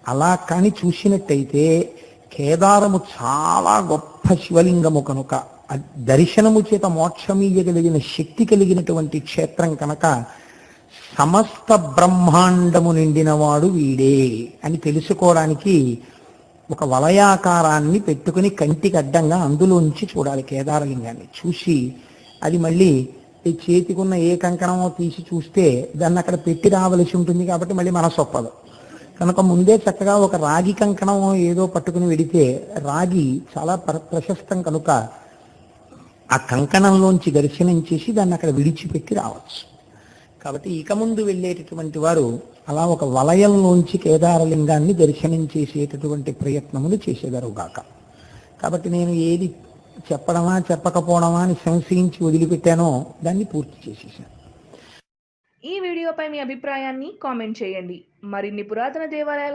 అలా కానీ చూసినట్టయితే కేదారము చాలా గొప్ప శివలింగము కనుక దర్శనము చేత మోక్షమీయగలిగిన శక్తి కలిగినటువంటి క్షేత్రం కనుక సమస్త బ్రహ్మాండము నిండినవాడు వీడే అని తెలుసుకోవడానికి ఒక వలయాకారాన్ని పెట్టుకుని కంటికి అడ్డంగా అందులోంచి చూడాలి కేదారలింగాన్ని. చూసి అది మళ్ళీ ఈ చేతికున్న ఏ కంకణమో తీసి చూస్తే దాన్ని అక్కడ పెట్టి రావలసి ఉంటుంది కాబట్టి మళ్ళీ మనసు ఒప్పదు కనుక ముందే చక్కగా ఒక రాగి కంకణమో ఏదో పట్టుకుని వెడితే రాగి చాలా ప్రశస్తం కనుక ఆ కంకణంలోంచి దర్శనం చేసి దాన్ని అక్కడ విడిచిపెట్టి రావచ్చు. కాబట్టి ఇక ముందు వెళ్ళేటటువంటి వారు అలా ఒక వలయంలోంచి కేదారలింగాన్ని దర్శనం చేసేటటువంటి ప్రయత్నములు చేసేదరుగాక. కాబట్టి నేను ఏది చెప్పడమా చెప్పకపోవడమా అని సంశయించి వదిలిపెట్టానో దాన్ని పూర్తి చేసేసాను. ఈ వీడియోపై మీ అభిప్రాయాన్ని కామెంట్ చేయండి. మరిన్ని పురాతన దేవాలయాల